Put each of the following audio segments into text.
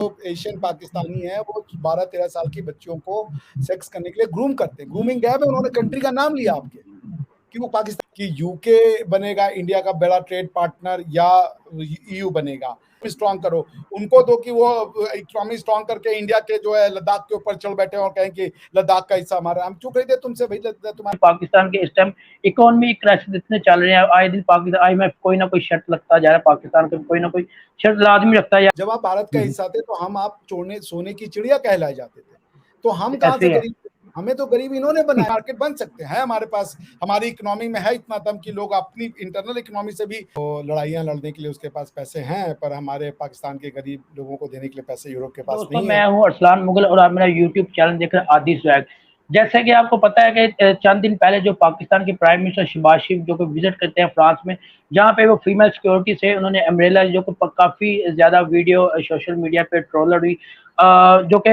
Asian Pakistani है वो 12-13 साल की बच्चियों को सेक्स करने के लिए ग्रूम करते हैं। ग्रूमिंग गैप है, उन्होंने कंट्री का नाम लिया आपके कि वो पाकिस्तान की यूके बनेगा इंडिया का बड़ा ट्रेड पार्टनर या ईयू बनेगा। स्ट्रॉन्ग करो उनको, तो कि वो इकोनॉमी स्ट्रॉन्ग करके इंडिया के जो है लद्दाख के ऊपर चढ़ बैठे और कहें कि लद्दाख का हिस्सा हमारा। हम क्यों खरीदे तुमसे भाई तुम्हारे पाकिस्तान के इस टाइम इकोनॉमी क्राइसिस इतने चल रहे हैं, आए दिन पाकिस्तान IMF कोई ना कोई शर्त लगता जा रहा है, पाकिस्तान को कोई ना कोई शर्त लाजमी रखता है। जब आप भारत का हिस्सा थे तो हम आप चोरने सोने की चिड़िया कहलाए जाते थे, तो हम कहाँ ऐसे से ही है। गरीब? हमें तो गरीब इन्होंने बनाया। मार्केट बन सकते हैं हमारे पास, हमारी इकोनॉमी में है इतना दम कि लोग अपनी इंटरनल इकोनॉमी से भी तो लड़ाइयां लड़ने के लिए उसके पास पैसे हैं, पर हमारे पाकिस्तान के गरीब लोगों को देने के लिए पैसे यूरोप के पास दोस्तों, नहीं मैं है। हूँ अरसलान मुगल और आप मेरा यूट्यूब चैनल देख रहे हैं आदि स्वैग। जैसे कि आपको पता है कि चंद दिन पहले जो पाकिस्तान के प्राइम मिनिस्टर शहबाज शरीफ जो कि विजिट करते हैं फ्रांस में, जहाँ पे वो फीमेल सिक्योरिटी से उन्होंने अम्ब्रेला जो कि काफ़ी ज़्यादा वीडियो सोशल मीडिया पे ट्रोलर हुई, जो कि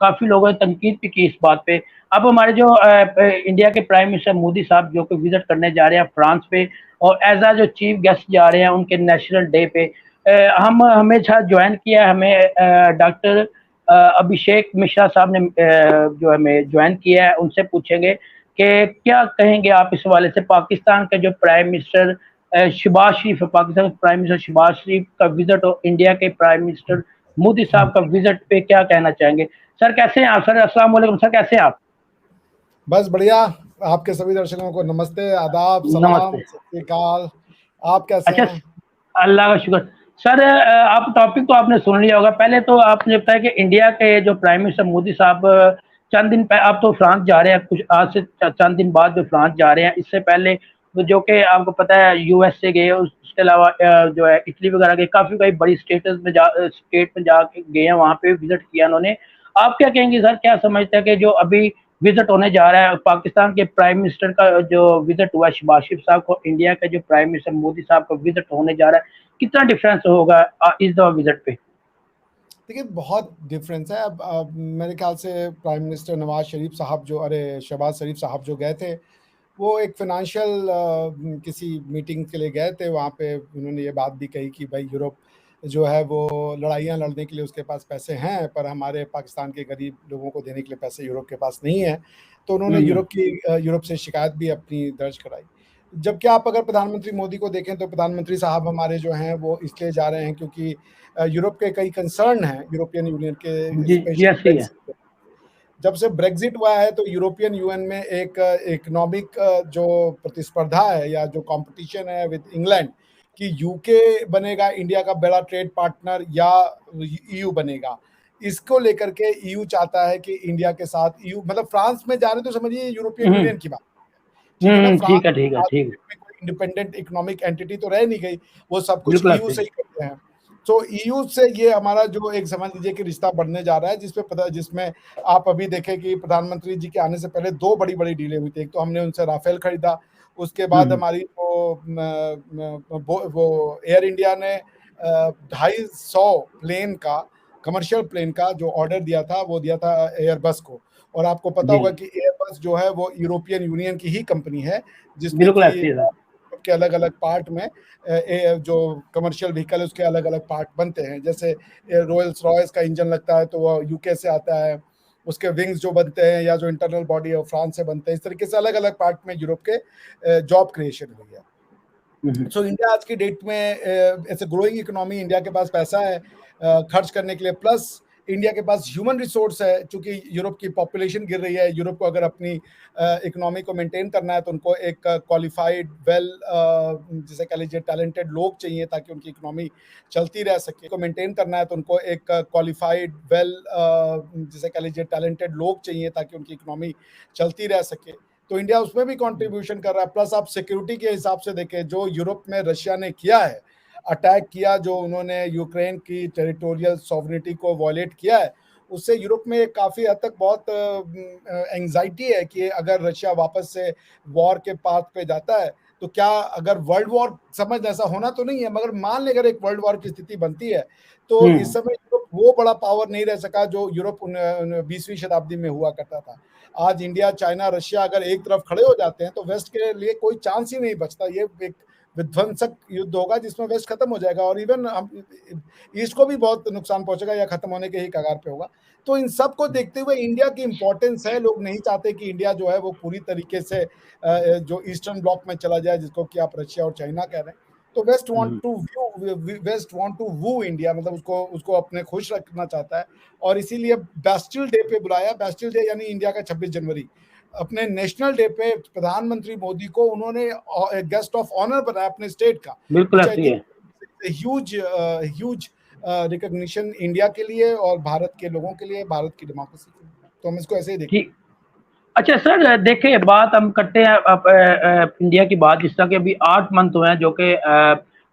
काफ़ी लोगों ने तनकीद भी की इस बात पे। अब हमारे जो इंडिया के प्राइम मिनिस्टर मोदी साहब जो कि विजिट करने जा रहे हैं फ्रांस पे और एज जो चीफ गेस्ट जा रहे हैं उनके नेशनल डे पे, हम हमेशा ज्वाइन किया, हमें डॉक्टर अभिषेक मिश्रा साहब ने जो हमें ज्वाइन किया है। उनसे पूछेंगे कि क्या कहेंगे आप इस हवाले से, पाकिस्तान के जो प्राइम मिनिस्टर शहबाज शरीफ, पाकिस्तान के प्राइम मिनिस्टर शहबाज शरीफ का विजिट और इंडिया के प्राइम मिनिस्टर मोदी साहब का विजिट पे क्या कहना चाहेंगे? सर कैसे हैं आप? सर अस्सलाम वालेकुम। सर कैसे हैं आप? बस बढ़िया। आपके सभी दर्शकों को नमस्ते, आदाब, सलाम, नमस्ते। सत श्री अकाल। आप कैसे अच्छा, हैं? अल्लाह का शुक्र। सर आप टॉपिक तो आपने सुन लिया होगा। पहले तो आपने बताया कि इंडिया के जो प्राइम मिनिस्टर मोदी साहब चंद दिन पहले, आप तो फ्रांस जा रहे हैं, कुछ आज से चंद दिन बाद जो फ्रांस जा रहे हैं, इससे पहले जो कि आपको पता है US से गए, उसके अलावा जो है इटली वगैरह गए, काफ़ी कई बड़ी स्टेट में जाके गए हैं, वहाँ पे विजिट किया उन्होंने। आप क्या कहेंगे सर, क्या समझते हैं कि जो अभी विजिट होने जा रहा है पाकिस्तान के प्राइम मिनिस्टर का जो विजिट हुआ शहबाज शरीफ साहब को, इंडिया के जो प्राइम मिनिस्टर मोदी साहब का विजिट होने जा रहा है, कितना डिफरेंस होगा इस दफा विजिट पे? देखिए बहुत डिफरेंस है। अब मेरे ख्याल से प्राइम मिनिस्टर नवाज शरीफ साहब जो शहबाज शरीफ साहब जो गए थे, वो एक फाइनेंशियल किसी मीटिंग के लिए गए थे। वहाँ पे उन्होंने ये बात भी कही कि भाई यूरोप जो है वो लड़ाइयाँ लड़ने के लिए उसके पास पैसे हैं, पर हमारे पाकिस्तान के गरीब लोगों को देने के लिए पैसे यूरोप के पास नहीं है। तो उन्होंने यूरोप से शिकायत भी अपनी दर्ज कराई। जबकि आप अगर प्रधानमंत्री मोदी को देखें तो प्रधानमंत्री साहब हमारे जो हैं वो इसलिए जा रहे हैं क्योंकि यूरोप के कई कंसर्न हैं यूरोपियन यूनियन के, जी जी, स्पेशली ऐसे ही है। ब्रेक्सिट। जब से ब्रेक्सिट हुआ है तो यूरोपियन यूनियन में एक इकोनॉमिक जो प्रतिस्पर्धा है या जो कंपटीशन है विद इंग्लैंड कि यूके बनेगा इंडिया का बड़ा ट्रेड पार्टनर या ईयू बनेगा, इसको लेकर के ईयू चाहता है कि इंडिया के साथ ईयू मतलब फ्रांस में जा रहे तो समझिए यूरोपियन यूनियन की बात, ठीक है ना। फ्रांस ठीक है, ठीक है, ठीक है। में कोई इंडिपेंडेंट इकोनॉमिक एंटिटी तो रह नहीं गई, वो सब कुछ बिल्कुल ईयू ऐसे से ही। ही करते हैं। तो ईयू से ये हमारा जो एक समझ लीजिए कि रिश्ता बढ़ने जा रहा है, जिसमें आप अभी देखें कि प्रधानमंत्री जी के आने से पहले दो बड़ी बड़ी डीलें हुई थी। एक तो हमने उनसे राफेल खरीदा, उसके बाद हमारी वो एयर इंडिया ने 250 प्लेन का, कमर्शियल प्लेन का जो ऑर्डर दिया था वो दिया था एयरबस को। और आपको पता जी होगा कि एयरबस जो है वो यूरोपियन यूनियन की ही कंपनी है, जिसमें बिल्कुल कि ऐसे ही है के अलग अलग पार्ट में जो कमर्शियल व्हीकल है उसके अलग अलग पार्ट बनते हैं। जैसे रोल्स रॉयस का इंजन लगता है तो वो यूके से आता है, उसके विंग्स जो बनते हैं या जो इंटरनल बॉडी है वो फ्रांस से बनते हैं। इस तरीके से अलग अलग पार्ट में यूरोप के जॉब क्रिएशन हुई है। सर। सो इंडिया आज की डेट में ऐसे ग्रोइंग इकोनॉमी, इंडिया के पास पैसा है खर्च करने के लिए, प्लस इंडिया के पास ह्यूमन रिसोर्स है। चूंकि यूरोप की पॉपुलेशन गिर रही है, यूरोप को अगर अपनी इकोनॉमी को मेंटेन करना है तो उनको एक क्वालिफाइड वेल जिसे कह लीजिए टैलेंटेड लोग चाहिए ताकि उनकी इकोनॉमी चलती रह सके। को मेंटेन करना है तो उनको एक क्वालिफाइड वेल जिसे कह लीजिए टैलेंटेड लोग चाहिए ताकि उनकी इकोनॉमी चलती रह सके। तो इंडिया उसमें भी कंट्रीब्यूशन कर रहा है। प्लस आप सिक्योरिटी के हिसाब से देखें, जो यूरोप में रशिया ने किया है, अटैक किया, जो उन्होंने यूक्रेन की टेरिटोरियल सॉवरेनिटी को वॉयलेट किया है, उससे यूरोप में काफ़ी हद तक बहुत एंग्जाइटी है कि अगर रशिया वापस से वॉर के पाथ पे जाता है तो क्या, अगर वर्ल्ड वॉर, समझ ऐसा होना तो नहीं है, मगर मान ले अगर एक वर्ल्ड वॉर की स्थिति बनती है तो इस समय यूरोप वो बड़ा पावर नहीं रह सका जो यूरोप 20वीं शताब्दी में हुआ करता था। आज इंडिया, चाइना, रशिया अगर एक तरफ खड़े हो जाते हैं तो वेस्ट के लिए कोई चांस ही नहीं बचता। ये एक विध्वंसक युद्ध होगा जिसमें वेस्ट खत्म हो जाएगा और इवन ईस्ट को भी बहुत नुकसान पहुंचेगा या खत्म होने के ही कगार पे होगा। तो इन सब को देखते हुए इंडिया की इंपॉर्टेंस है, लोग नहीं चाहते कि इंडिया जो है वो पूरी तरीके से जो ईस्टर्न ब्लॉक में चला जाए, जिसको कि आप रशिया और चाइना कह रहे हैं। तो west want to woo India, मतलब उसको उसको अपने खुश रखना चाहता है और इसीलिए बैस्टिल डे पे बुलाया। बैस्टिल डे यानी इंडिया का 26 जनवरी, अपने नेशनल डे पे प्रधानमंत्री मोदी को उन्होंने गेस्ट ऑफ ऑनर बनाया अपने स्टेट का, बिल्कुल व्हिच आई ऐसी है। थिंक ह्यूज रिकॉग्निशन इंडिया के लिए और भारत के लोगों के लिए, भारत की डेमोक्रेसी के लिए। तो हम इसको ऐसे ही देखते हैं। ठीक। अच्छा सर, देखिए बात हम करते हैं अब इंडिया की बात, जिस तरह के अभी 8 मंथ हुए हैं, जो कि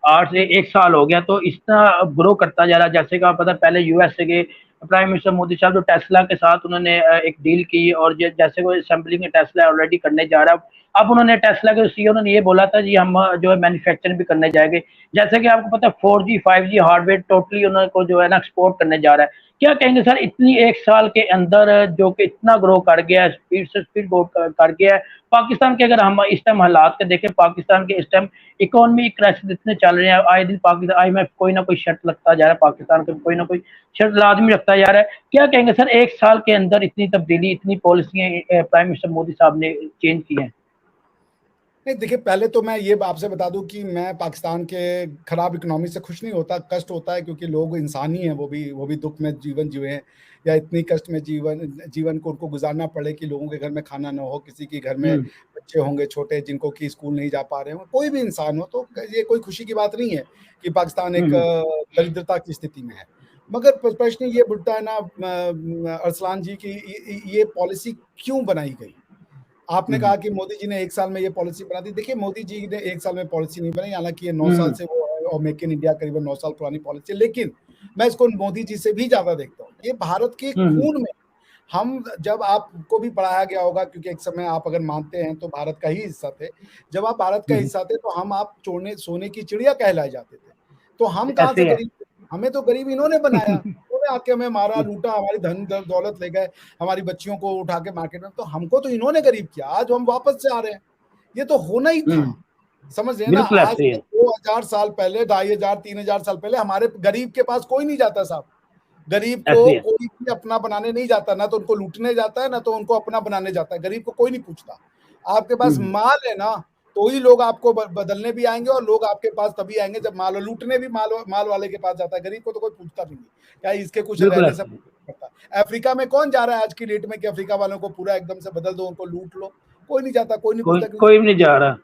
8 से 1 साल हो गया, तो इतना ग्रो करता जा रहा है। जैसे कि आप पता है, पहले यूएसए के प्राइम मिनिस्टर मोदी साहब जो टेस्ला के साथ उन्होंने एक डील की, और जैसे वो असेंबलिंग में टेस्ला ऑलरेडी करने जा रहा है। अब उन्होंने टेस्ला के सीईओ ने ये बोला था जी हम जो है मैन्युफैक्चरिंग भी करने जाएंगे। जैसे कि आपको पता है 4G 5G हार्डवेयर टोटली उनको जो है ना एक्सपोर्ट करने जा रहा है। क्या कहेंगे सर, इतनी 1 साल के अंदर जो कि इतना ग्रो कर गया है, स्पीड से स्पीड ग्रो कर गया है पाकिस्तान के। अगर हम इस टाइम हालात के देखें, पाकिस्तान के इस टाइम इकोनॉमी क्राइसिस इतने चल रहे हैं, आए दिन पाकिस्तान IMF कोई ना कोई शर्त लगता जा रहा है, पाकिस्तान को कोई ना कोई शर्त लाजमी रखता जा रहा है। क्या कहेंगे सर, 1 साल के अंदर इतनी तब्दीली, इतनी पॉलिसियां प्राइम मिनिस्टर मोदी साहब ने चेंज की हैं? नहीं, देखिए पहले तो मैं ये आपसे बता दूं कि मैं पाकिस्तान के खराब इकोनॉमी से खुश नहीं होता। कष्ट होता है क्योंकि लोग इंसान ही हैं, वो भी दुख में जीवन जिए हैं, या इतनी कष्ट में जीवन को उनको गुजारना पड़े कि लोगों के घर में खाना ना हो, किसी के घर में हम्म। बच्चे होंगे छोटे जिनको कि स्कूल नहीं जा पा रहे हो, कोई भी इंसान हो, तो ये कोई खुशी की बात नहीं है कि पाकिस्तान एक हम्म। दरिद्रता की स्थिति में है। मगर प्रश्न ये उठता है ना अरसलान जी की ये पॉलिसी क्यों बनाई गई। आपने हम्म। कहा कि मोदी जी ने 1 साल में ये पॉलिसी बना दी। देखिए मोदी जी ने 1 साल में पॉलिसी नहीं बनाई, हालाँकि ये 9 साल हम्म। से वो है और मेक इन इंडिया करीबन 9 साल पुरानी पॉलिसी है। लेकिन मैं इसको मोदी जी से भी ज़्यादा देखता हूँ। ये भारत के हम्म। खून में, हम जब आपको भी पढ़ाया गया होगा क्योंकि एक समय आप अगर मानते हैं तो भारत का ही हिस्सा थे। जब आप भारत का हम्म। हिस्सा थे तो हम आप चोने सोने की चिड़िया कहलाए जाते थे। तो हम कहाँ से ऐसे ही है। गरीब थे? हमें तो गरीब इन्होंने बनाया। इन्होंने आके हमें मारा, लूटा, हमारी धन दौलत ले गए, हमारी बच्चियों को उठा के मार्केट में, तो हमको तो इन्होंने गरीब किया। आज हम वापस से आ रहे हैं। ये तो होना ही था। हम्म। समझ रहे हैं ना? बिल्कुल आज ऐसे ही से है। 2000 साल पहले, 2500 3000 साल पहले हमारे गरीब के पास कोई नहीं जाता साहब। गरीब को ऐसे ही है। कोई भी अपना बनाने नहीं जाता, ना तो उनको लूटने जाता है, ना तो उनको अपना बनाने जाता है। गरीब को कोई नहीं पूछता। आपके पास हम्म। माल है ना, तो ही लोग आपको बदलने भी आएंगे और लोग आपके पास तभी आएंगे जब माल, लूटने भी माल वाले के पास जाता है। गरीब को तो कोई पूछता भी नहीं क्या इसके कुछ बिल्कुल रहने से ऐसे ही है। पड़ता। अफ्रीका में कौन जा रहा है आज की डेट में कि अफ्रीका वालों को पूरा एकदम से बदल दो, उनको लूट लो? कोई नहीं जाता, कोई नहीं कोई पूछता क्योंकि कोई भी नहीं जा रहा।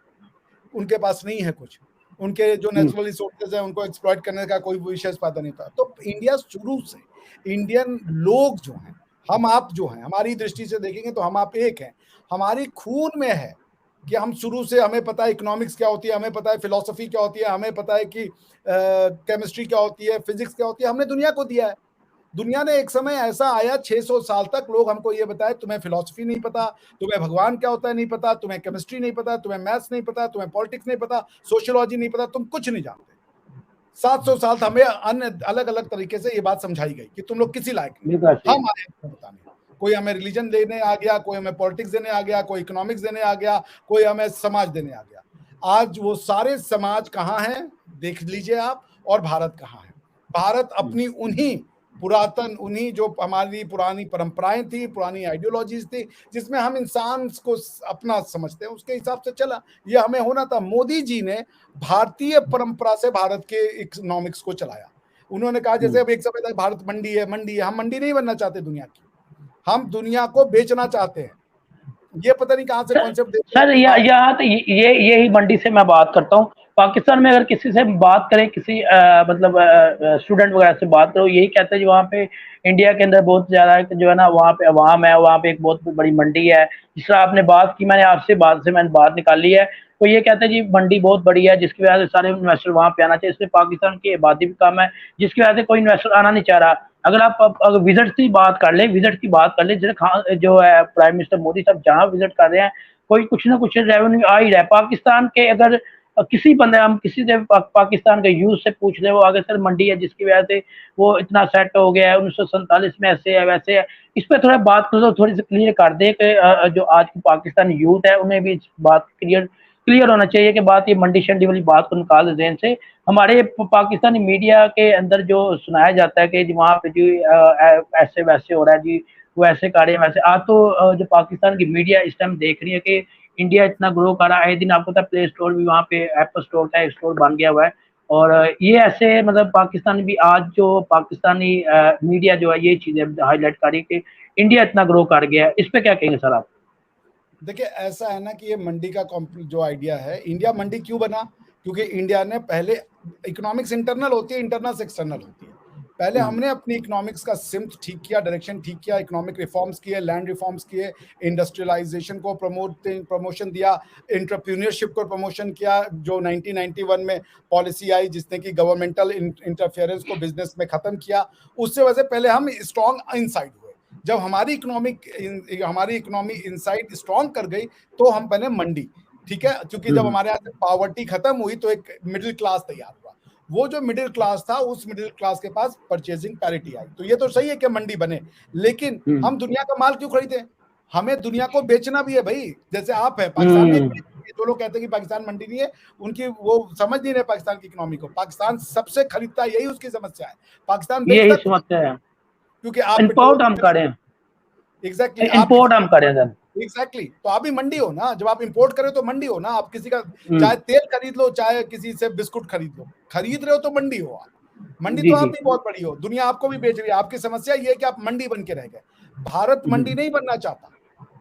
उनके पास नहीं है कुछ। उनके जो हम्म। नेचुरल रिसोर्सेज है उनको एक्सप्लॉइट करने का कोई विशेष फायदा नहीं था। तो इंडिया शुरू से, इंडियन लोग जो हैं, हम आप जो हैं, हमारी दृष्टि से देखेंगे तो हम आप एक हैं। हमारी खून में है कि हम शुरू से, हमें पता है इकोनॉमिक्स क्या होती है, हमें पता है फिलॉसफी क्या होती है, हमें पता है कि केमिस्ट्री क्या होती है, फिजिक्स क्या होती है, हमने दुनिया को दिया है। दुनिया ने एक समय ऐसा आया 600 साल तक लोग हमको ये बताए तुम्हें फिलॉसफी नहीं पता, तुम्हें भगवान क्या होता है नहीं पता, तुम्हें केमिस्ट्री नहीं पता, तुम्हें मैथ्स नहीं पता, तुम्हें पॉलिटिक्स नहीं पता, सोशियोलॉजी नहीं पता, तुम कुछ नहीं जानते। 700 साल हमें अलग अलग तरीके से ये बात समझाई गई कि तुम लोग किसी लायक नहीं। बिल्कुल ऐसे ही है। हम आए बताने, कोई हमें रिलीजन देने आ गया, कोई हमें पॉलिटिक्स देने आ गया, कोई इकोनॉमिक्स देने आ गया, कोई हमें समाज देने आ गया। आज वो सारे समाज कहाँ हैं देख लीजिए आप, और भारत कहाँ है। भारत अपनी उन्हीं पुरातन, उन्हीं जो हमारी पुरानी परंपराएं थी, पुरानी आइडियोलॉजीज थी, जिसमें हम इंसान को अपना समझते हैं, उसके हिसाब से चला। ये हमें होना था। मोदी जी ने भारतीय परंपरा से भारत के इकोनॉमिक्स को चलाया। उन्होंने कहा जैसे अब एक समय तक भारत मंडी है, मंडी है। हम मंडी नहीं बनना चाहते दुनिया की, हम दुनिया को बेचना चाहते हैं। ये पता नहीं कहाँ से कॉन्सेप्ट देते हैं सर कि यहाँ तो ये यही मंडी से मैं बात करता हूँ। पाकिस्तान में अगर किसी से बात करें, किसी मतलब स्टूडेंट वगैरह से बात करो, यही कहते हैं जी वहाँ पे इंडिया के अंदर बहुत ज़्यादा जो है ना, वहाँ पे अवाम है, वहाँ पे एक बहुत बड़ी मंडी है। जिस तरह आपने बात की, मैंने आपसे बात से मैंने बात निकाली है, तो ये कहते हैं जी मंडी बहुत बड़ी है, जिसकी वजह से सारे इन्वेस्टर वहाँ पे आना चाहिए। इसलिए पाकिस्तान की आबादी भी कम है, जिसकी वजह से कोई इन्वेस्टर आना नहीं चाह रहा। अगर आप अगर विजिट की बात कर लें, जो है प्राइम मिनिस्टर मोदी साहब जहाँ विजिट कर रहे हैं, कोई कुछ ना कुछ रेवेन्यू आ ही रहा है। पाकिस्तान के अगर किसी बंदे, हम किसी से पाकिस्तान के यूथ से पूछ ले, वो आगे सर मंडी है जिसकी वजह से वो इतना सेट हो गया है, 1947 में ऐसे है वैसे है। इस पर थोड़ा बात करो, थोड़ी सी क्लियर कर दे कि जो आज की पाकिस्तानी यूथ है उन्हें भी इस बात क्लियर क्लियर होना चाहिए कि बात ये मंडी शंडी वाली बात को निकाल दें ज़हन से। हमारे पाकिस्तानी मीडिया के अंदर जो सुनाया जाता है कि जी वहाँ पे जी ऐसे वैसे हो रहा है जी, वो ऐसे कर रहे हैं वैसे। आज तो जो पाकिस्तान की मीडिया इस टाइम देख रही है कि इंडिया इतना ग्रो कर रहा है, आए दिन आपको पता है प्ले स्टोर भी वहाँ पे एप्पल स्टोर का एक स्टोर बन गया हुआ है। और ये ऐसे मतलब पाकिस्तान भी आज जो पाकिस्तानी मीडिया जो है ये चीज़ें हाईलाइट कर रही है कि इंडिया इतना ग्रो कर गया है। इस पे क्या कहेंगे सर आप? देखिए ऐसा है ना कि ये मंडी का जो आइडिया है, इंडिया मंडी क्यों बना? क्योंकि इंडिया ने पहले इकोनॉमिक्स इंटरनल होती है, इंटरनल से एक्सटर्नल होती है। पहले हमने अपनी इकोनॉमिक्स का सिम्त ठीक किया, डायरेक्शन ठीक किया, इकोनॉमिक रिफॉर्म्स किए, लैंड रिफॉर्म्स किए, इंडस्ट्रियलाइजेशन को प्रमोशन दिया, एंटरप्रेन्योरशिप को प्रमोशन किया, जो 1991 में पॉलिसी आई जिसने कि गवर्नमेंटल इंटरफेरेंस को बिजनेस में खत्म किया। उससे वजह पहले हम स्ट्रॉन्ग इनसाइड हुए। जब हमारी इकोनॉमी इनसाइड स्ट्रॉन्ग कर गई तो हम बने मंडी, ठीक है, क्योंकि जब हमारे यहाँ से पॉवर्टी खत्म हुई तो एक मिडिल क्लास तैयार हुआ। वो जो मिडिल क्लास था, उस मिडिल क्लास के पास परचेजिंग पैरिटी आई। तो ये तो सही है कि मंडी बने, लेकिन हम दुनिया का माल क्यों खरीदे? हमें दुनिया को बेचना भी है भाई। जैसे आप है पाकिस्तान में, जो लोग कहते हैं कि पाकिस्तान मंडी नहीं है, उनकी वो समझ नहीं रहे पाकिस्तान की इकोनॉमी को। पाकिस्तान सबसे खरीदता है, यही उसकी समस्या है। पाकिस्तान यही बेचता समझते हैं, क्योंकि आप इंपोर्ट हम करें, एग्जैक्टली इंपोर्ट हम करें सर। एग्जैक्टली तो आप भी मंडी हो ना। जब आप इंपोर्ट करें तो मंडी हो ना। आप किसी का चाहे तेल खरीद लो, चाहे किसी से बिस्कुट खरीद लो, खरीद रहे हो तो मंडी हो आप। मंडी जी तो आप जी भी बहुत बड़ी हो, दुनिया आपको भी बेच रही है। आपकी समस्या ये है कि आप मंडी बन के रह गए। भारत मंडी नहीं बनना चाहता।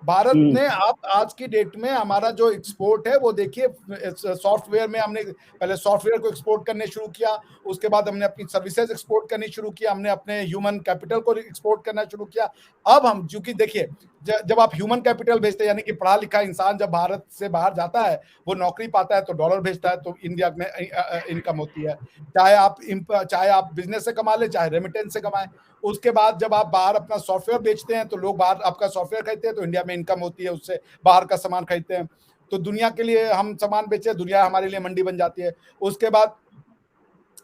भारत ने आप आज की डेट में हमारा जो एक्सपोर्ट है वो देखिए, सॉफ्टवेयर में हमने पहले सॉफ्टवेयर को एक्सपोर्ट करने शुरू किया, उसके बाद हमने अपनी सर्विसेज एक्सपोर्ट करनी शुरू किया, हमने अपने ह्यूमन कैपिटल को एक्सपोर्ट करना शुरू किया। अब हम चूंकि देखिए, जब आप ह्यूमन कैपिटल भेजते हैं, यानी कि पढ़ा लिखा इंसान जब भारत से बाहर जाता है, वो नौकरी पाता है तो डॉलर भेजता है, तो इंडिया में इनकम होती है। चाहे आप बिजनेस से कमा ले, चाहे रेमिटेंस से कमाए। उसके बाद जब आप बाहर अपना सॉफ्टवेयर बेचते हैं तो लोग बाहर आपका सॉफ्टवेयर खरीदते हैं, तो इंडिया में इनकम होती है, उससे बाहर का सामान खरीदते हैं। तो दुनिया के लिए हम सामान बेचे, दुनिया हमारे लिए मंडी बन जाती है। उसके बाद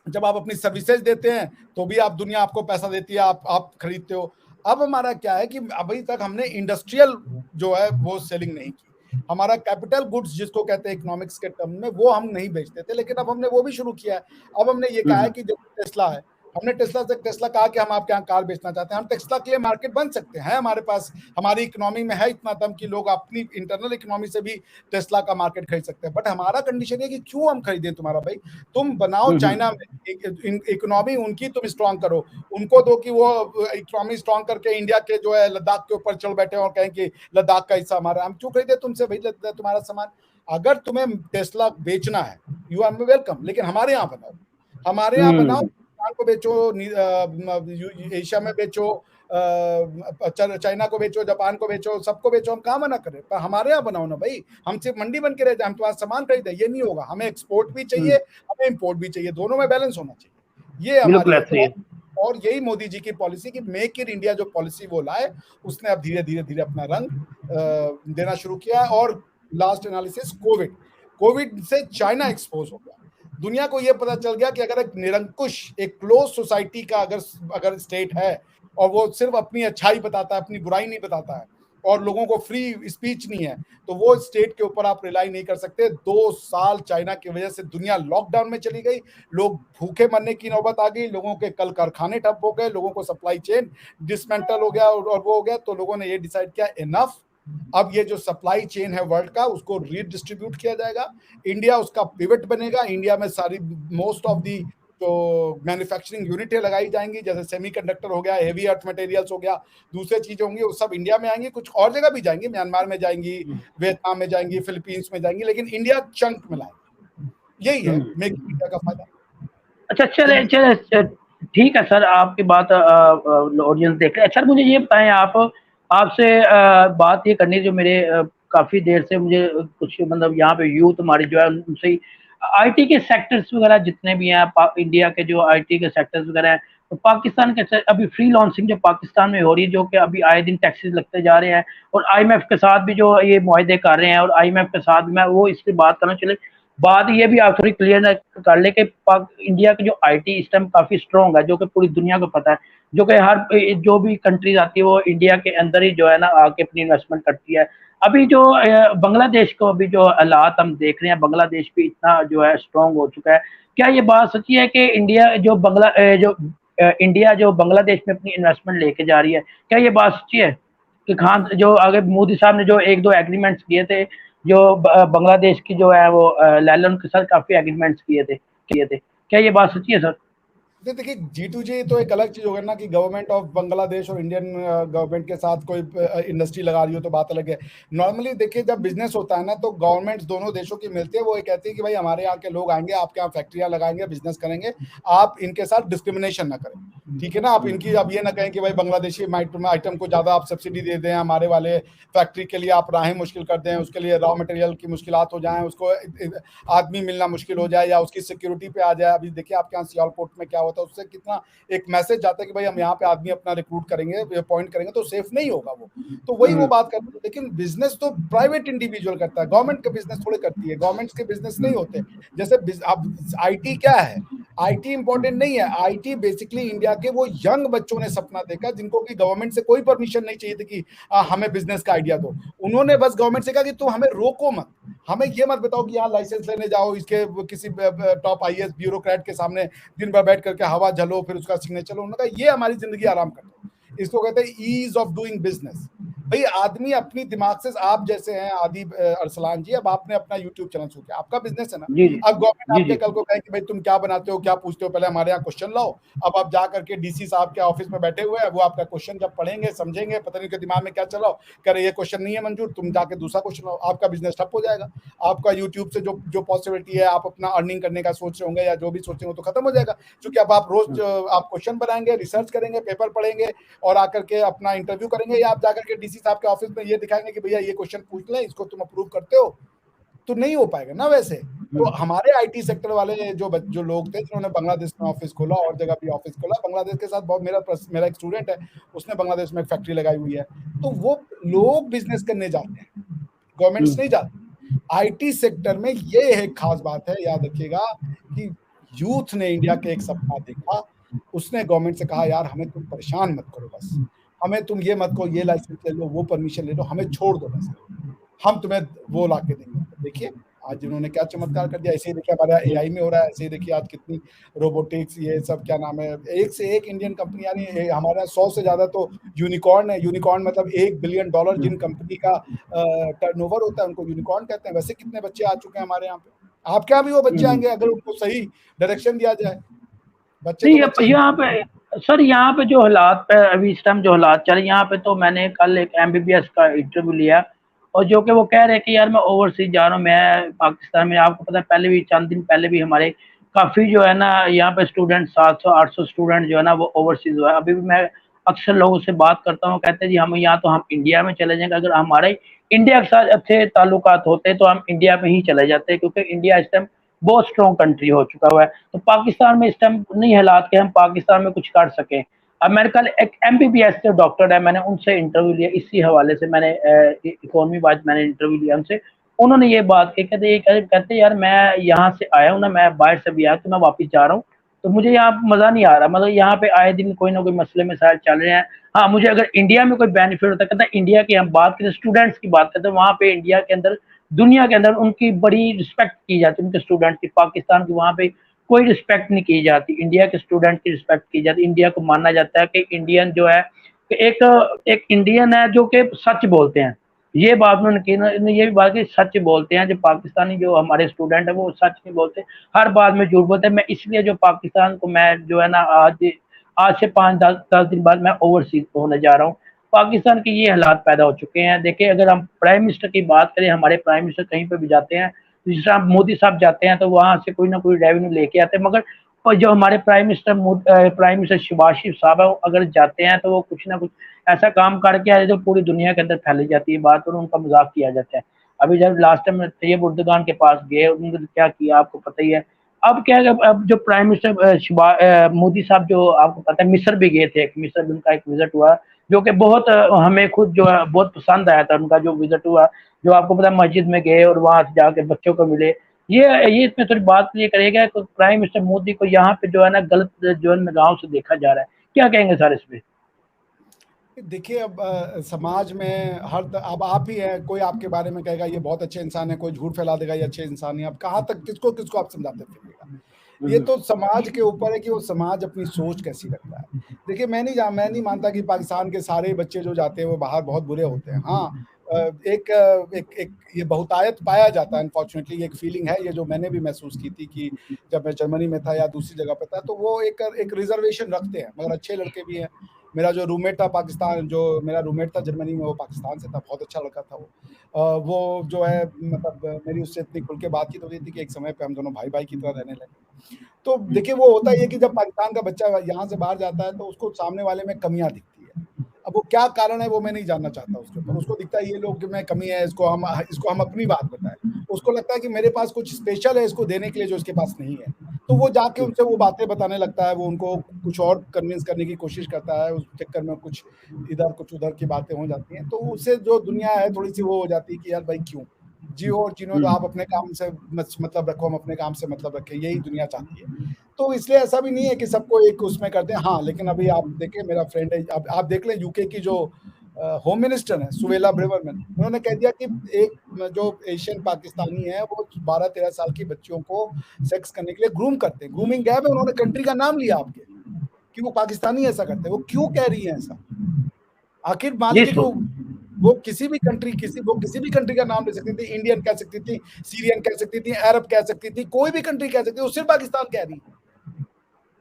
जब आप अपनी सर्विसेज देते हैं तो भी आप दुनिया आपको पैसा देती है, आप खरीदते हो। अब हमारा क्या है कि अभी तक हमने इंडस्ट्रियल जो है वो सेलिंग नहीं की। हमारा कैपिटल गुड्स जिसको कहते हैं इकोनॉमिक्स के टर्म में, वो हम नहीं बेचते थे, लेकिन अब हमने वो भी शुरू किया है। अब हमने ये कहा है कि जो टेस्ला है, हमने टेस्ला कहा कि हम आपके यहाँ कार बेचना चाहते हैं। हम टेस्ला के लिए मार्केट बन सकते हैं, हमारे पास, हमारी इकोनॉमी में है इतना दम कि लोग अपनी इंटरनल इकोनॉमी से भी टेस्ला का मार्केट खरीद सकते हैं। बट हमारा कंडीशन है कि क्यों हम खरीदें तुम्हारा भाई? तुम बनाओ चाइना में इकोनॉमी, उनकी तुम स्ट्रॉन्ग करो, उनको दो कि वो इकोनॉमी स्ट्रॉन्ग करके इंडिया के जो है लद्दाख के ऊपर चढ़ बैठे और कहें कि लद्दाख का हिस्सा हमारा। हम क्यों खरीदे तुमसे भाई तुम्हारा सामान? अगर तुम्हें टेस्ला बेचना है, यू आर वेलकम, लेकिन हमारे यहाँ बनाओ, हमारे यहाँ बनाओ, को बेचो, एशिया में बेचो, चाइना को बेचो, जापान को बेचो, सबको बेचो, हम कहाँ मना करें? पर हमारे यहाँ बनाओ ना भाई। हम सिर्फ मंडी बन के रह जाए, हम तुम्हारा सामान खरीदे, ये नहीं होगा। हमें एक्सपोर्ट भी चाहिए, हमें इंपोर्ट भी चाहिए, दोनों में बैलेंस होना चाहिए। ये हमारी है। और यही मोदी जी की पॉलिसी की मेक इन इंडिया जो पॉलिसी वो लाए, उसने अब धीरे धीरे अपना रंग देना शुरू किया। और लास्ट एनालिसिस कोविड से चाइना एक्सपोज हो गया। दुनिया को यह पता चल गया कि अगर एक निरंकुश, एक क्लोज सोसाइटी का अगर स्टेट है और वो सिर्फ अपनी अच्छाई बताता है, अपनी बुराई नहीं बताता है, और लोगों को फ्री स्पीच नहीं है, तो वो स्टेट के ऊपर आप रिलाई नहीं कर सकते। 2 साल चाइना की वजह से दुनिया लॉकडाउन में चली गई, लोग भूखे मरने की नौबत आ गई, लोगों के कल कारखाने ठप हो गए, लोगों को सप्लाई चेन डिसमेंटल हो गया और वो हो गया। तो लोगों ने ये डिसाइड किया इनफ, अब ये जो सप्लाई चेन है वर्ल्ड का, उसको रीडिस्ट्रीब्यूट किया जाएगा। इंडिया उसका पिवट बनेगा। इंडिया में सारी मोस्ट ऑफ दी तो मैन्युफैक्चरिंग यूनिटें लगाई जाएंगी, जैसे सेमीकंडक्टर हो गया, हेवी अर्थ मटेरियल्स हो गया, दूसरे चीजें होंगी, वो सब इंडिया में आएंगी। कुछ और जगह भी जाएंगी, म्यांमार में जाएंगी, वियतनाम में जाएंगी, फिलीपींस में जाएंगी, लेकिन इंडिया चंक में लाएंगे। यही है मेक इन इंडिया का फायदा। अच्छा चले ठीक है सर, आपकी बात ऑडियंस देख रहे हैं। अच्छा मुझे ये बताएं, आपसे बात ये करनी, जो मेरे काफी देर से मुझे कुछ मतलब यहाँ पे यूथ हमारी जो है उनसे आईटी के सेक्टर्स वगैरह जितने भी हैं, इंडिया के जो आईटी के सेक्टर्स वगैरह हैं, तो पाकिस्तान के अभी फ्री लॉन्चिंग जो पाकिस्तान में हो रही है, जो कि अभी आए दिन टैक्सेस लगते जा रहे हैं, और आईएमएफ के साथ भी जो ये मुआहदे कर रहे हैं, और आईएमएफ के साथ मैं वो इसकी बात करना चले बात ये भी आप थोड़ी क्लियर कर ले कि पाक इंडिया की जो आईटी इस टाइम काफ़ी स्ट्रॉन्ग है, जो कि पूरी दुनिया को पता है, जो कि हर जो भी कंट्रीज़ आती है वो इंडिया के अंदर ही जो है ना आके अपनी इन्वेस्टमेंट करती है। अभी जो बांग्लादेश को अभी जो हालात हम देख रहे हैं, बांग्लादेश भी इतना जो है स्ट्रॉन्ग हो चुका है। क्या ये बात सच्ची है कि इंडिया जो बांग्लादेश में अपनी इन्वेस्टमेंट लेके जा रही है, क्या ये बात सच्ची है? कि खान जो आगे मोदी साहब ने जो 1-2 एग्रीमेंट्स किए थे, जो बांग्लादेश की जो है वो लैलन के साथ काफ़ी एग्रीमेंट्स किए थे। क्या ये बात सच्ची है सर? देखिए G2G तो एक अलग चीज होगा ना कि गवर्नमेंट ऑफ बांग्लादेश और इंडियन गवर्नमेंट के साथ कोई इंडस्ट्री लगा रही हो तो बात अलग है। नॉर्मली देखिए जब बिजनेस होता है ना तो गवर्नमेंट दोनों देशों की मिलती है, वो ये कहती है कि भाई हमारे यहाँ के लोग आएंगे, आपके यहाँ फैक्ट्रियां लगाएंगे, बिजनेस करेंगे, आप इनके साथ डिस्क्रिमिनेशन ना करें, ठीक है ना। आप इनकी अब ये ना कहें कि भाई बांग्लादेशी आइटम को ज्यादा आप सब्सिडी दे दें, हमारे वाले फैक्ट्री के लिए आप राहें मुश्किल कर दें, उसके लिए रॉ मटेरियल की मुश्किलात हो जाए, उसको आदमी मिलना मुश्किल हो जाए या उसकी सिक्योरिटी पे आ जाए। अभी देखिए आपके यहाँ सियालकोट में क्या होता है, उससे कितना एक मैसेज जाता है कि भाई हम यहाँ पे आदमी अपना रिक्रूट करेंगे, अपॉइंट करेंगे तो सेफ नहीं होगा वो। तो वही वो बात करते हैं, लेकिन बिजनेस तो प्राइवेट इंडिविजुअल करता है, गवर्नमेंट का बिजनेस थोड़े करती है, गवर्नमेंट के बिजनेस नहीं होते। जैसे अब आईटी क्या है, आईटी इंपॉर्टेंट नहीं है, आईटी बेसिकली इंडिया के वो यंग बच्चों ने सपना देखा जिनको कि गवर्नमेंट से कोई परमिशन नहीं चाहिए थी कि हमें बिजनेस का आइडिया दो। उन्होंने बस गवर्नमेंट से कहा कि तुम हमें रोको मत, हमें ये मत बताओ कि यहाँ लाइसेंस लेने जाओ, इसके किसी टॉप आईएएस ब्यूरोक्रेट के सामने दिन भर बैठ करके हवा झलो फिर उसका सिग्नेचर। उन्होंने कहा ये हमारी जिंदगी आराम कर दो, इसको कहते हैं ईज ऑफ डूइंग बिजनेस। भाई आदमी अपनी दिमाग से, आप जैसे हैं आदि अरसलान जी, अब आपने अपना यूट्यूब चैनल शुरू किया, आपका बिजनेस है ना। जी, जी। अब गवर्नमेंट जी, आपके जी। कल को कहे कि भाई तुम क्या बनाते हो, क्या पूछते हो, पहले हमारे यहाँ क्वेश्चन लाओ। अब आप जा करके डीसी साहब के ऑफिस में बैठे हुए हैं, वो आपका क्वेश्चन जब पढ़ेंगे समझेंगे, पता नहीं उनके दिमाग में क्या चल रहा हो, कह रहे ये क्वेश्चन नहीं है मंजूर, तुम जाके दूसरा क्वेश्चन लाओ, आपका बिजनेस ठप हो जाएगा। आपका यूट्यूब से जो पॉसिबिलिटी है, आप अपना अर्निंग करने का सोच रहे होंगे या जो भी सोच रहे हो, तो खत्म हो जाएगा। क्योंकि अब आप रोज आप क्वेश्चन बनाएंगे, रिसर्च करेंगे, पेपर पढ़ेंगे और आकर के अपना इंटरव्यू करेंगे, या आप जाकर के डीसी साहब के ऑफिस में ये दिखाएंगे कि भैया ये क्वेश्चन पूछ लें, इसको तुम अप्रूव करते हो, तो नहीं हो पाएगा ना वैसे। तो हमारे आईटी सेक्टर वाले जो लोग थे जिन्होंने बांग्लादेश में ऑफिस खोला और जगह भी ऑफिस खोला, बांग्लादेश के साथ बहुत मेरा एक स्टूडेंट है, उसने बांग्लादेश में एक फैक्ट्री लगाई हुई है, तो वो लोग बिजनेस करने जाते हैं, गवर्नमेंट्स नहीं जाती। आईटी सेक्टर में ये एक खास बात है, याद रखिएगा कि यूथ ने इंडिया के एक सपना देखा, उसने गवर्नमेंट से कहा यार हमें तुम परेशान मत करो, बस हमें तुम ये मत कहो ये लाइसेंस ले लो, वो परमिशन ले लो, हमें छोड़ दो बस, हम तुम्हें वो ला के देंगे। देखिए आज इन्होंने क्या चमत्कार कर दिया। ऐसे ही देखिए हमारे एआई में हो रहा है, ऐसे ही देखिए आज कितनी रोबोटिक्स, ये सब क्या नाम है, एक से एक इंडियन कंपनी, यानी हमारे 100 से ज्यादा तो यूनिकॉर्न है। यूनिकॉर्न मतलब $1 बिलियन जिन कंपनी का टर्नओवर होता है उनको यूनिकॉर्न कहते हैं। वैसे कितने बच्चे आ चुके हैं हमारे यहाँ पे, आपके यहाँ भी वो बच्चे आएंगे अगर उनको सही डायरेक्शन दिया जाए। बच्चे तो नहीं, बच्चे ही। यहाँ पे सर, यहाँ पे जो हालात पे अभी इस टाइम जो हालात चल रहे यहाँ पे, तो मैंने कल एक एमबीबीएस का इंटरव्यू लिया और जो कि वो कह रहे हैं कि यार मैं ओवरसीज जा रहा हूँ, मैं पाकिस्तान में, आपको पता है पहले भी चंद दिन पहले भी हमारे काफ़ी जो है ना यहाँ पे स्टूडेंट 700-800 स्टूडेंट जो है ना वो ओवरसीज हुआ है। अभी भी मैं अक्सर लोगों से बात करता हूँ, कहते हैं जी हम यहाँ तो हम इंडिया में चले जाएंगे, अगर हमारे इंडिया के साथ अच्छे ताल्लुकात होते तो हम इंडिया में ही चले जाते, क्योंकि इंडिया इस टाइम बहुत स्ट्रॉन्ग कंट्री हो चुका हुआ है। तो पाकिस्तान में इस टाइम नहीं हालात कि हम पाकिस्तान में कुछ कर सकें। अब मैंने कल एक एमबीबीएस के डॉक्टर है, मैंने उनसे इंटरव्यू लिया, इसी हवाले से मैंने इकोनॉमी वाइज मैंने इंटरव्यू लिया उनसे। उन्होंने ये बात कही, कहते यार मैं यहाँ से आया हूँ ना, मैं बाहर से भी आया तो मैं वापस जा रहा हूँ, तो मुझे यहाँ मजा नहीं आ रहा, मतलब यहाँ पे आए दिन कोई ना कोई मसले मसाइल चल रहे हैं। हाँ, मुझे अगर इंडिया में कोई बेनिफिट होता है, कहता इंडिया की हम बात करें, स्टूडेंट्स की बात करते हैं, वहाँ पे इंडिया के अंदर, दुनिया के अंदर उनकी बड़ी रिस्पेक्ट की जाती है, उनके स्टूडेंट की। पाकिस्तान की वहाँ पे कोई रिस्पेक्ट नहीं की जाती, इंडिया के स्टूडेंट की रिस्पेक्ट की जाती। इंडिया को माना जाता है कि इंडियन जो है कि एक इंडियन है जो कि सच बोलते हैं। ये बात उन्होंने की, ये भी बात की सच बोलते हैं, जो पाकिस्तानी जो हमारे स्टूडेंट है वो सच नहीं बोलते, हर बात में झूठ बोलते हैं। मैं इसलिए जो पाकिस्तान को मैं जो है ना आज से 5-10 दिन बाद मैं ओवरसीज होने जा रहा हूँ। पाकिस्तान के ये हालात पैदा हो चुके हैं। देखिए अगर हम प्राइम मिनिस्टर की बात करें, हमारे प्राइम मिनिस्टर कहीं पे भी जाते हैं, जिस तरह मोदी साहब जाते हैं तो वहाँ से कोई ना कोई रेवेन्यू लेके आते हैं, मगर जो हमारे प्राइम मिनिस्टर शहबाज शरीफ साहब है, अगर जाते हैं तो वो कुछ ना कुछ ऐसा काम करके आए जो पूरी दुनिया के अंदर फैली जाती है बात, और उनका मजाक किया जाता है। अभी जब लास्ट टाइम तैयब उर्दगान के पास गए, उन्होंने क्या किया आपको पता ही है। अब क्या है, अब जो प्राइम मिनिस्टर मोदी साहब जो आपको पता है मिस्र भी गए थे, मिस्र भी उनका एक विजिट हुआ, जो कि बहुत हमें खुद जो है बहुत पसंद आया था उनका जो विजिट हुआ। जो आपको पता है मस्जिद में गए और वहां से जाके बच्चों को मिले, ये इसमें थोड़ी बात क्लियर करेगा कि प्राइम मिनिस्टर मोदी को यहाँ पे जो है ना गलत जो है निगाहों से देखा जा रहा है, क्या कहेंगे सर इस पे? देखिए अब समाज में अब आप ही हैं, कोई आपके बारे में कहेगा ये बहुत अच्छे इंसान है, कोई झूठ फैला देगा ये अच्छे इंसान है। अब कहाँ तक किसको किसको आप समझाते फिरिएगा? ये तो समाज के ऊपर है कि वो समाज अपनी सोच कैसी रखता है। देखिए मैं नहीं मानता कि पाकिस्तान के सारे बच्चे जो जाते हैं वो बाहर बहुत बुरे होते हैं। हाँ, एक ये बहुतायत पाया जाता है, अनफॉर्चुनेटली एक फीलिंग है ये जो मैंने भी महसूस की थी कि जब मैं जर्मनी में था या दूसरी जगह पे था, तो वो एक रिजर्वेशन रखते हैं, मगर अच्छे लड़के भी हैं। मेरा जो रूममेट था मेरा रूममेट था जर्मनी में, वो पाकिस्तान से था, बहुत अच्छा लड़का था वो। वो जो है मतलब मेरी उससे इतनी खुल के बातचीत होती थी कि एक समय पे हम दोनों भाई-भाई की तरह रहने लगे। तो देखिए वो होता ये है कि जब पाकिस्तान का बच्चा यहाँ से बाहर जाता है तो उसको सामने वाले में कमियाँ दिखती है। अब वो क्या कारण है वो मैं नहीं जानना चाहता उसके ऊपर। उसको दिखता है ये लोग में कमी है, इसको हम अपनी बात बताएँ। उसको लगता है कि मेरे पास कुछ स्पेशल है इसको देने के लिए जो इसके पास नहीं है। तो वो जाके उनसे वो बातें बताने लगता है, वो उनको कुछ और कन्विंस करने की कोशिश करता है, उस चक्कर में कुछ इधर कुछ उधर की बातें हो जाती हैं। तो उससे जो दुनिया है थोड़ी-सी वो हो जाती है कि यार भाई क्यों? जियो और जीनो तो आप अपने काम से मतलब रखो, हम अपने काम से मतलब रखें, यही दुनिया चाहती है। तो इसलिए ऐसा भी नहीं है कि सबको एक उसमें करते हैं। हाँ, लेकिन अभी आप देखें मेरा फ्रेंड है, अब आप देख लें यूके की जो होम मिनिस्टर हैं सुवेला ब्रेवरमैन, उन्होंने कह दिया कि एक जो एशियन पाकिस्तानी है वो 12-13 साल की बच्चियों को सेक्स करने के लिए ग्रूम करते हैं। ग्रूमिंग गैप है, उन्होंने कंट्री का नाम लिया आपके, कि वो पाकिस्तानी ऐसा करते हैं। वो क्यों कह रही हैं ऐसा? आखिर मान जी लीजिए कि सो वो किसी भी कंट्री का नाम ले सकती थी, इंडियन कह सकती थी, सीरियन कह सकती थी, अरब कह सकती थी, कोई भी कंट्री कह सकती थी, वो सिर्फ पाकिस्तान कह रही है।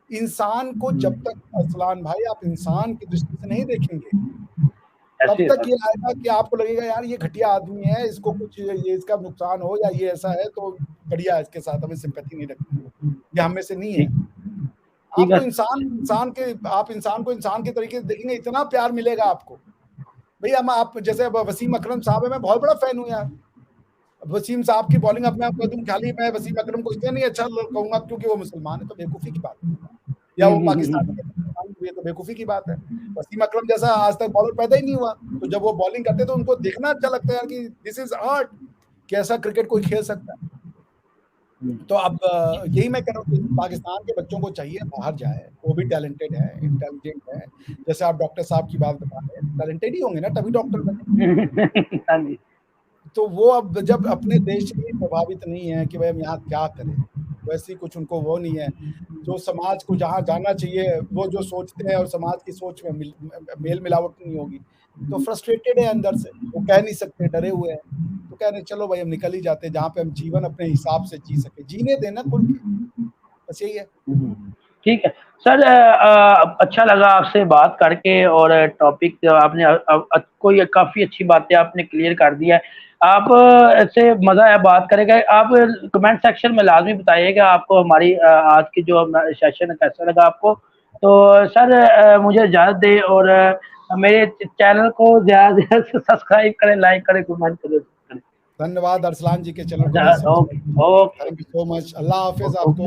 इंसान को जब तक अरसलान भाई आप इंसान की दृष्टि से नहीं देखेंगे, तब ऐसे है तक सर। ये आएगा कि आपको लगेगा यार ये घटिया आदमी है, इसको कुछ ये इसका नुकसान हो या ये ऐसा है तो बढ़िया है, इसके साथ हमें सिंपैथी नहीं रखनी, ये हम में से नहीं है। ठीक ठीक आपको है। आप इंसान को इंसान के तरीके से देखेंगे, इतना प्यार मिलेगा आपको। भई हम आप जैसे अब वसीम अकरम साहब है, मैं बहुत बड़ा फैन हूँ यार। वसीम साहब की बॉलिंग अब मैं आपको कह दूँ, खाली मैं वसीम अकरम को इसलिए नहीं अच्छा कहूँगा क्योंकि वो मुसलमान है, तो बेवकूफ़ी की बात है। या वो पाकिस्तानी है, पाकिस्तान हुए तो बेवकूफ़ी की बात है। वसीम अकरम जैसा आज तक बॉलर पैदा ही नहीं हुआ, तो जब वो बॉलिंग करते हैं तो उनको देखना अच्छा लगता है यार कि दिस इज़ आर्ट, कि ऐसा क्रिकेट कोई खेल सकता है। तो अब यही मैं कह रहा हूँ कि पाकिस्तान के बच्चों को चाहिए बाहर जाए, वो भी टैलेंटेड है, इंटेलिजेंट है। जैसे आप डॉक्टर साहब की बात बता रहे हैं, टैलेंटेड ही होंगे ना तभी डॉक्टर बने। हाँ जी। तो वो अब जब अपने देश से ही प्रभावित नहीं है कि भाई हम यहाँ क्या करें, वैसी कुछ उनको वो नहीं है। जो समाज को जहाँ जाना चाहिए, वो जो सोचते हैं और समाज की सोच में मेल मिलावट नहीं होगी, तो फ्रस्ट्रेटेड है अंदर से, वो कह नहीं सकते, डरे हुए हैं। तो कह रहे हैं चलो भाई हम निकल ही जाते हैं, जहाँ पे हम जीवन अपने हिसाब से जी सकें, जीने दें ना खुल के, बस यही है। ठीक है। सर अच्छा लगा आपसे बात करके और टॉपिक आपने कोई काफ़ी अच्छी बातें आपने क्लियर कर दिया है। आप से मज़ा आया बात करके। आप कमेंट सेक्शन में लाज़मी बताइएगा आपको हमारी आज की जो सेशन है कैसा लगा आपको। तो सर मुझे इजाज़त दें और मेरे चैनल को ज़्यादा से ज़्यादा सब्सक्राइब करें, लाइक करें, कमेंट करें। धन्यवाद अरसलान जी के चैनल को भी अच्छा, सब्सक्राइब ओके, कीजिए। Okay, thank you so much. अल्लाह हाफ़िज़ ओके। आपको।